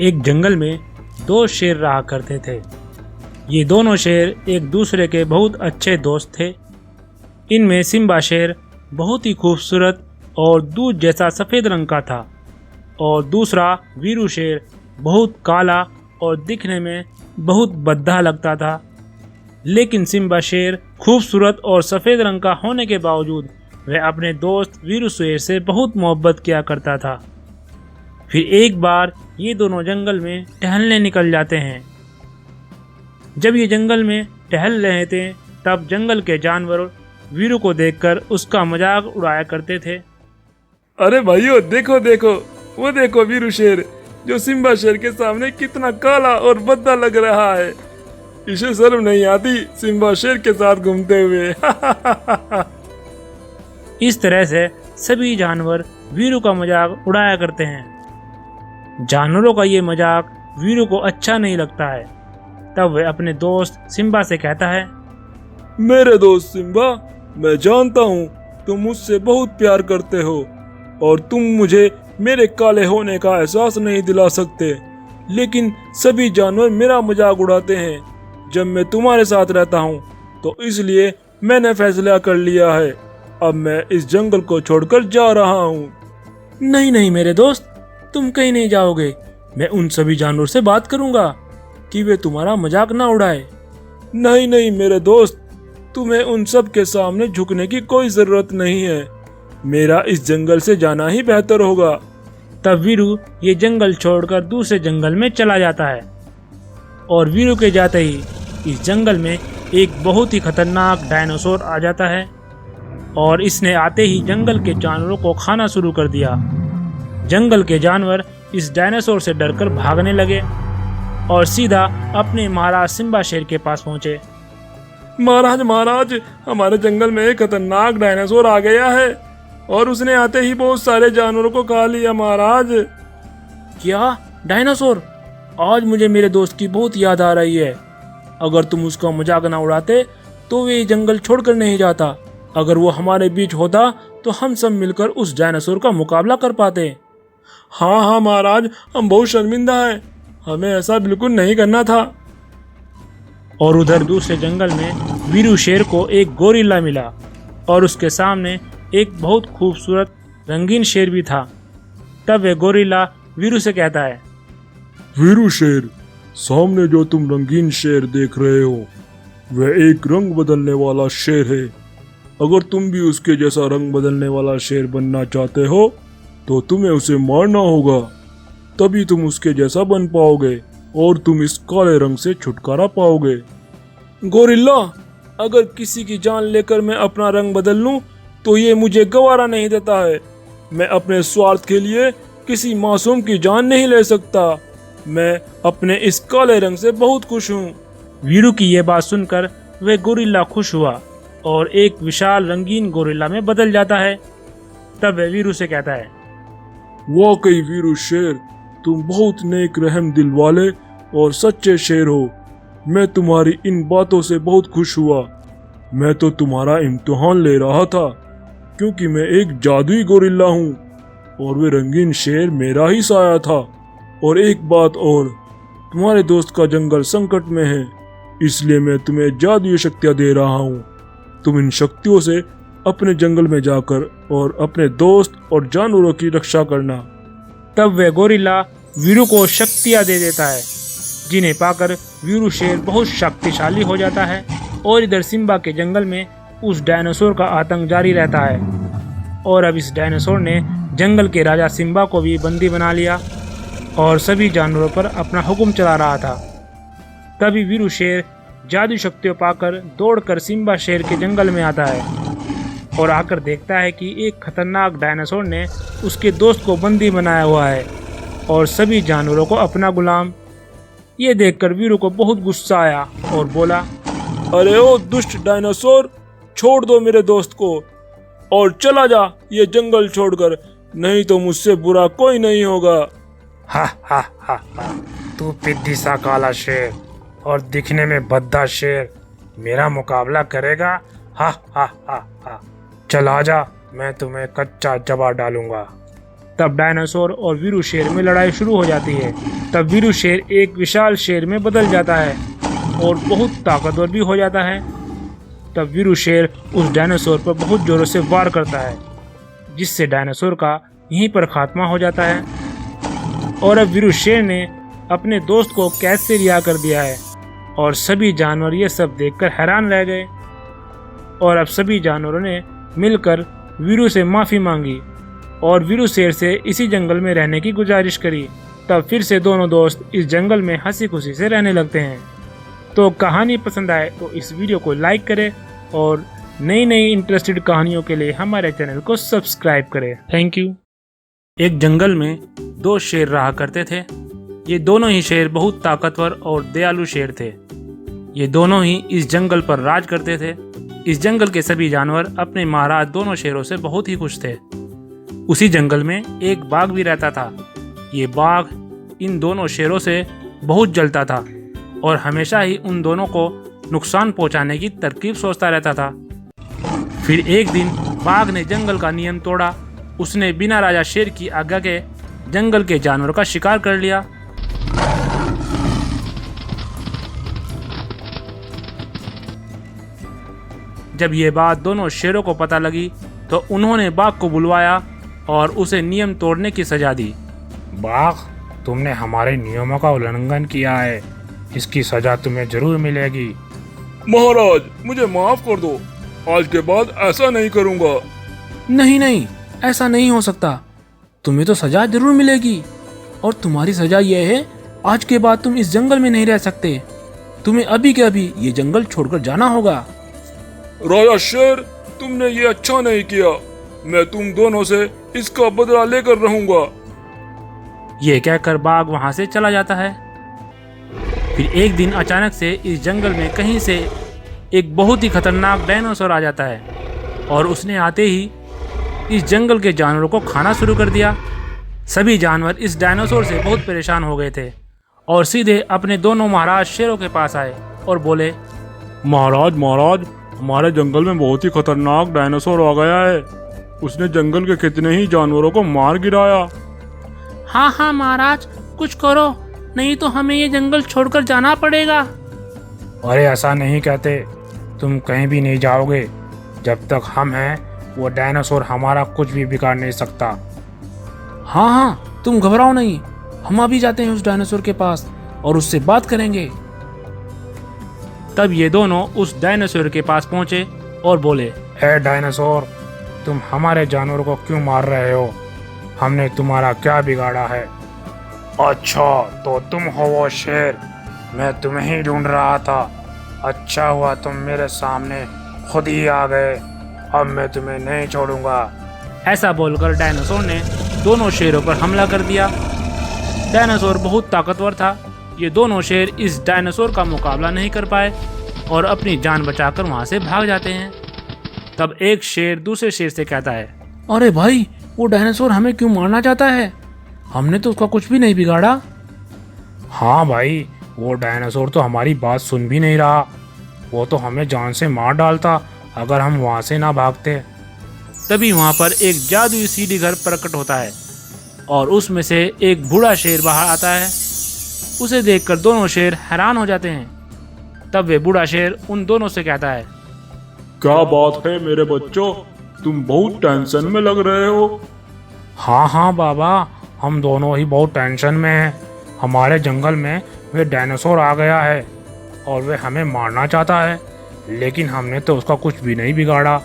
एक जंगल में दो शेर रहा करते थे। ये दोनों शेर एक दूसरे के बहुत अच्छे दोस्त थे। इनमें सिम्बा शेर बहुत ही खूबसूरत और दूध जैसा सफ़ेद रंग का था और दूसरा वीरू शेर बहुत काला और दिखने में बहुत भद्दा लगता था। लेकिन सिम्बा शेर खूबसूरत और सफ़ेद रंग का होने के बावजूद वह अपने दोस्त वीरू शेर से बहुत मोहब्बत किया करता था। फिर एक बार ये दोनों जंगल में टहलने निकल जाते हैं। जब ये जंगल में टहल रहे थे तब जंगल के जानवर वीरू को देखकर उसका मजाक उड़ाया करते थे। अरे भाइयों, देखो देखो, वो देखो वीरू शेर जो सिम्बा शेर के सामने कितना काला और भद्दा लग रहा है। इसे शर्म नहीं आती सिम्बा शेर के साथ घूमते हुए। इस तरह से सभी जानवर वीरू का मजाक उड़ाया करते हैं। जानवरों का ये मजाक वीरू को अच्छा नहीं लगता है। तब वह अपने दोस्त सिम्बा से कहता है, मेरे दोस्त सिम्बा, मैं जानता हूँ तुम मुझसे बहुत प्यार करते हो और तुम मुझे मेरे काले होने का एहसास नहीं दिला सकते, लेकिन सभी जानवर मेरा मजाक उड़ाते हैं जब मैं तुम्हारे साथ रहता हूँ। तो इसलिए मैंने फैसला कर लिया है, अब मैं इस जंगल को छोड़कर जा रहा हूँ। नहीं नहीं मेरे दोस्त, तुम कहीं नहीं जाओगे। मैं उन सभी जानवरों से बात करूंगा कि वे तुम्हारा मजाक ना उड़ाए। नहीं नहीं मेरे दोस्त, तुम्हें उन सब के सामने झुकने की कोई जरूरत नहीं है। मेरा इस जंगल से जाना ही बेहतर होगा। तब वीरू ये जंगल छोड़कर दूसरे जंगल में चला जाता है और वीरू के जाते ही इस जंगल में एक बहुत ही खतरनाक डायनासोर आ जाता है और इसने आते ही जंगल के जानवरों को खाना शुरू कर दिया। जंगल के जानवर इस डायनासोर से डरकर भागने लगे और सीधा अपने महाराज सिम्बा शेर के पास पहुंचे। महाराज महाराज, हमारे जंगल में एक खतरनाक डायनासोर आ गया है और उसने आते ही बहुत सारे जानवरों को खा लिया। महाराज। क्या डायनासोर? आज मुझे मेरे दोस्त की बहुत याद आ रही है। अगर तुम उसका मजाक ना उड़ाते तो वे जंगल छोड़कर नहीं जाता। अगर वो हमारे बीच होता तो हम सब मिलकर उस डायनासोर का मुकाबला कर पाते। हाँ हाँ महाराज, हम बहुत शर्मिंदा हैं, हमें ऐसा बिल्कुल नहीं करना था। और उधर दूसरे जंगल में वीरू शेर को एक गोरिल्ला मिला और उसके सामने एक बहुत खूबसूरत रंगीन शेर भी था। तब वह गोरिल्ला वीरू से कहता है, वीरू शेर, सामने जो तुम रंगीन शेर देख रहे हो वह एक रंग बदलने वाला शेर है। अगर तुम भी उसके जैसा रंग बदलने वाला शेर बनना चाहते हो तो तुम्हें उसे मारना होगा, तभी तुम उसके जैसा बन पाओगे और तुम इस काले रंग से छुटकारा पाओगे। गोरिल्ला, अगर किसी की जान लेकर मैं अपना रंग बदल लूं तो ये मुझे गवारा नहीं देता है। मैं अपने स्वार्थ के लिए किसी मासूम की जान नहीं ले सकता। मैं अपने इस काले रंग से बहुत खुश हूँ। वीरू की ये बात सुनकर वह गोरिल्ला खुश हुआ और एक विशाल रंगीन गोरिल्ला में बदल जाता है। तब वह वीरू से कहता है, वाकई वीरू शेर, तुम बहुत नेक रहम दिल वाले और सच्चे शेर हो। मैं तुम्हारी इन बातों से बहुत खुश हुआ। मैं तो तुम्हारा इम्तिहान ले रहा था क्योंकि मैं एक जादुई गोरिल्ला हूँ और वे रंगीन शेर मेरा ही साया था। और एक बात और, तुम्हारे दोस्त का जंगल संकट में है, इसलिए मैं तुम्हें जादुई शक्तियाँ दे रहा हूँ। तुम इन शक्तियों से अपने जंगल में जाकर और अपने दोस्त और जानवरों की रक्षा करना। तब वह गोरिल्ला वीरू को शक्तियाँ दे देता है, जिन्हें पाकर वीरू शेर बहुत शक्तिशाली हो जाता है। और इधर सिम्बा के जंगल में उस डायनासोर का आतंक जारी रहता है और अब इस डायनासोर ने जंगल के राजा सिम्बा को भी बंदी बना लिया और सभी जानवरों पर अपना हुक्म चला रहा था। तभी वीरू शेर जादू शक्तियाँ पाकर दौड़कर सिम्बा शेर के जंगल में आता है और आकर देखता है कि एक खतरनाक डायनासोर ने उसके दोस्त को बंदी बनाया हुआ है और सभी जानवरों को अपना गुलाम। ये देखकर वीरू को बहुत गुस्सा आया और बोला, अरे ओ दुष्ट डायनासोर, छोड़ दो मेरे दोस्त को और चला जा ये जंगल छोड़कर, नहीं तो मुझसे बुरा कोई नहीं होगा। हा हा हा हा, तू पिद्दी सा काला शेर और दिखने में भद्दा शेर मेरा मुकाबला करेगा? हा हा हा हा, चल आजा, मैं तुम्हें कच्चा चबा डालूंगा। तब डायनासोर और वीरू शेर में लड़ाई शुरू हो जाती है। तब वीरू शेर एक विशाल शेर में बदल जाता है और बहुत ताकतवर भी हो जाता है। तब वीरू शेर उस डायनासोर पर बहुत जोरों से वार करता है, जिससे डायनासोर का यहीं पर खात्मा हो जाता है। और अब वीरू शेर ने अपने दोस्त को कैद से रिहा कर दिया है और सभी जानवर ये सब देखकर हैरान रह गए। और अब सभी जानवरों ने मिलकर वीरू से माफ़ी मांगी और वीरू शेर से इसी जंगल में रहने की गुजारिश करी। तब फिर से दोनों दोस्त इस जंगल में हंसी खुशी से रहने लगते हैं। तो कहानी पसंद आए तो इस वीडियो को लाइक करें और नई नई इंटरेस्टेड कहानियों के लिए हमारे चैनल को सब्सक्राइब करें। Thank you. एक जंगल में दो शेर रहा करते थे। ये दोनों ही शेर बहुत ताकतवर और दयालु शेर थे। ये दोनों ही इस जंगल पर राज करते थे। इस जंगल के सभी जानवर अपने महाराज दोनों शेरों से बहुत ही खुश थे। उसी जंगल में एक बाघ भी रहता था। ये बाघ इन दोनों शेरों से बहुत जलता था और हमेशा ही उन दोनों को नुकसान पहुंचाने की तरकीब सोचता रहता था। फिर एक दिन बाघ ने जंगल का नियम तोड़ा। उसने बिना राजा शेर की आज्ञा के जंगल के जानवरों का शिकार कर लिया। जब ये बात दोनों शेरों को पता लगी तो उन्होंने बाघ को बुलवाया और उसे नियम तोड़ने की सजा दी। बाघ, तुमने हमारे नियमों का उल्लंघन किया है, इसकी सजा तुम्हें जरूर मिलेगी। महाराज, मुझे माफ कर दो, आज के बाद ऐसा नहीं करूंगा। नहीं नहीं, ऐसा नहीं हो सकता। तुम्हें तो सजा जरूर मिलेगी और तुम्हारी सजा यह है, आज के बाद तुम इस जंगल में नहीं रह सकते। तुम्हें अभी के अभी ये जंगल छोड़कर जाना होगा। राजा शेर, तुमने ये अच्छा नहीं किया। मैं तुम दोनों से इसका बदला लेकर रहूंगा। ये कहकर बाघ वहां से चला जाता है। फिर एक दिन अचानक से इस जंगल में कहीं से एक बहुत ही खतरनाक डायनासोर आ जाता है और उसने आते ही इस जंगल के जानवरों को खाना शुरू कर दिया। सभी जानवर इस डायनासोर से बहुत परेशान हो गए थे और सीधे अपने दोनों महाराज शेरों के पास आए और बोले, महाराज, हमारे जंगल में बहुत ही खतरनाक डायनासोर आ गया है। उसने जंगल के कितने ही जानवरों को मार गिराया। हाँ महाराज, कुछ करो, नहीं तो हमें ये जंगल छोड़कर जाना पड़ेगा। अरे ऐसा नहीं कहते, तुम कहीं भी नहीं जाओगे। जब तक हम हैं वो डायनासोर हमारा कुछ भी बिगाड़ नहीं सकता। हाँ, तुम घबराओ नहीं, हम अभी जाते हैं उस डायनासोर के पास और उससे बात करेंगे। तब ये दोनों उस डायनासोर के पास पहुंचे और बोले, हे डायनासोर, तुम हमारे जानवरों को क्यों मार रहे हो? हमने तुम्हारा क्या बिगाड़ा है? अच्छा, तो तुम हो वो शेर, मैं तुम्हें ही ढूंढ रहा था। अच्छा हुआ तुम मेरे सामने खुद ही आ गए, अब मैं तुम्हें नहीं छोड़ूंगा। ऐसा बोलकर डायनासोर ने दोनों शेरों पर हमला कर दिया। डायनासोर बहुत ताकतवर था। ये दोनों शेर इस डायनासोर का मुकाबला नहीं कर पाए और अपनी जान बचाकर वहां से भाग जाते हैं। तब एक शेर दूसरे शेर से कहता है, अरे भाई, वो डायनासोर हमें क्यों मारना चाहता है? हमने तो उसका कुछ भी नहीं बिगाड़ा। हाँ भाई, वो डायनासोर तो हमारी बात सुन भी नहीं रहा। वो तो हमें जान से मार डालता अगर हम वहां से ना भागते। तभी वहां पर एक जादुई सीढ़ी घर प्रकट होता है और उसमें से एक बूढ़ा शेर बाहर आता है। उसे देखकर दोनों शेर हैरान हो जाते हैं। तब वे बूढ़ा शेर उन दोनों से कहता है, क्या बात है मेरे बच्चों, तुम बहुत टेंशन में लग रहे हो। हाँ बाबा, हम दोनों ही बहुत टेंशन में हैं। हमारे जंगल में वे डायनासोर आ गया है और वे हमें मारना चाहता है, लेकिन हमने तो उसका कुछ भी नहीं बिगाड़ा।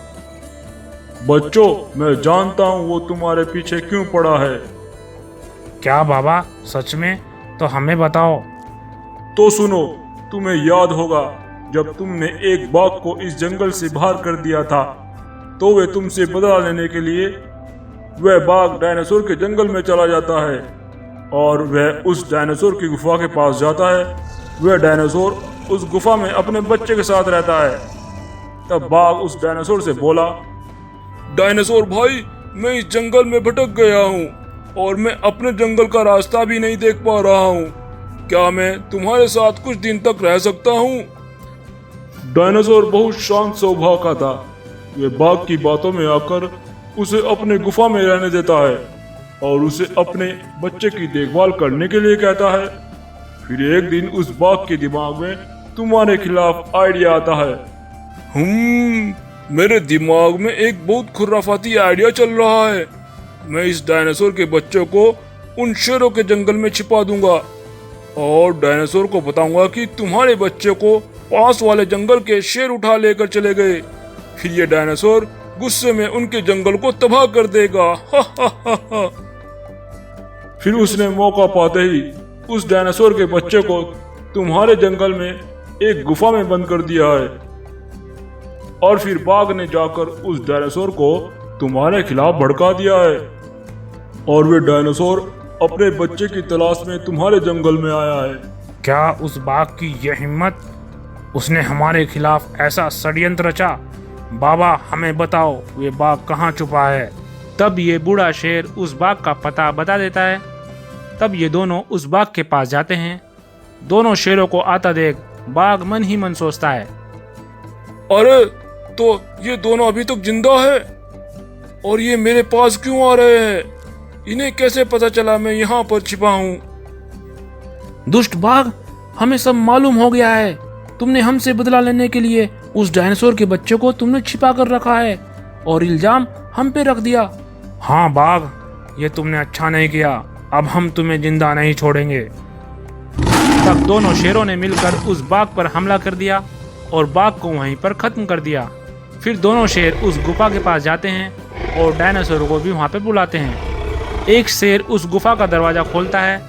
बच्चों, मैं जानता हूँ वो तुम्हारे पीछे क्यों पड़ा है। क्या बाबा, सच में? तो हमें बताओ। तो सुनो, तुम्हें याद होगा जब तुमने एक बाघ को इस जंगल से बाहर कर दिया था, तो वे तुमसे बदला लेने के लिए वह बाघ डायनासोर के जंगल में चला जाता है और वह उस डायनासोर की गुफा के पास जाता है। वह डायनासोर उस गुफा में अपने बच्चे के साथ रहता है। तब बाघ उस डायनासोर से बोला, डायनासोर भाई, मैं इस जंगल में भटक गया हूँ और मैं अपने जंगल का रास्ता भी नहीं देख पा रहा हूँ। क्या मैं तुम्हारे साथ कुछ दिन तक रह सकता हूँ? डायनासोर बहुत शांत स्वभाव का था। वे बाघ की बातों में आकर उसे अपने गुफा में रहने देता है और उसे अपने बच्चे की देखभाल करने के लिए कहता है। फिर एक दिन उस बाघ के दिमाग में तुम्हारे खिलाफ आइडिया आता है। मेरे दिमाग में एक बहुत खुराफाती आइडिया चल रहा है। मैं इस डायनासोर के बच्चों को उन शेरों के जंगल में छिपा दूंगा और डायनासोर को बताऊंगा कि तुम्हारे बच्चे को पास वाले जंगल के शेर उठा लेकर चले गए। फिर ये डायनासोर गुस्से में उनके जंगल को तबाह कर देगा। फिर उसने मौका पाते ही उस डायनासोर के बच्चे को तुम्हारे जंगल में एक गुफा में बंद कर दिया है और फिर बाघ ने जाकर उस डायनासोर को तुम्हारे खिलाफ भड़का दिया है और वे डायनासोर अपने बच्चे की तलाश में तुम्हारे जंगल में आया है। क्या उस बाघ की यह हिम्मत? उसने हमारे खिलाफ ऐसा षड्यंत्र रचा। बाबा हमें बताओ वे बाघ कहाँ छुपा है। तब ये बूढ़ा शेर उस बाघ का पता बता देता है। तब ये दोनों उस बाघ के पास जाते हैं। दोनों शेरों को आता देख बाघ मन ही मन सोचता है, अरे तो ये दोनों अभी तक जिंदा है और ये मेरे पास क्यों आ रहे हैं? इन्हें कैसे पता चला मैं यहाँ पर छिपा हूँ? दुष्ट बाघ, हमें सब मालूम हो गया है। तुमने हमसे बदला लेने के लिए उस डायनासोर के बच्चे को तुमने छिपा कर रखा है और इल्जाम हम पे रख दिया। हाँ बाघ, ये तुमने अच्छा नहीं किया। अब हम तुम्हें जिंदा नहीं छोड़ेंगे। तब दोनों शेरों ने मिलकर उस बाघ पर हमला कर दिया और बाघ को वहीं पर खत्म कर दिया। फिर दोनों शेर उस गुफा के पास जाते हैं और डायनासोर को भी वहाँ पे बुलाते हैं। एक शेर उस गुफा का दरवाजा खोलता है।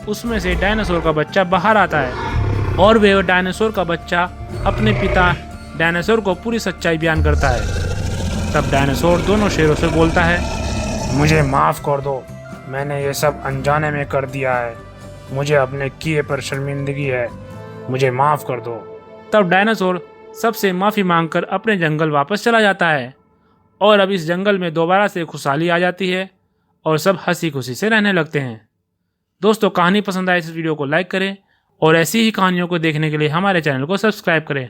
उसमें से डायनासोर का बच्चा बाहर आता है और वे डायनासोर का बच्चा अपने पिता डायनासोर को पूरी सच्चाई बयान करता है। तब डायनासोर दोनों शेरों से बोलता है, मुझे माफ़ कर दो, मैंने ये सब अनजाने में कर दिया है। मुझे अपने किए पर शर्मिंदगी है, मुझे माफ़ कर दो। तब डायनासोर सबसे माफ़ी मांगकर अपने जंगल वापस चला जाता है और अब इस जंगल में दोबारा से खुशहाली आ जाती है और सब हंसी खुशी से रहने लगते हैं। दोस्तों, कहानी पसंद आए इस वीडियो को लाइक करें और ऐसी ही कहानियों को देखने के लिए हमारे चैनल को सब्सक्राइब करें।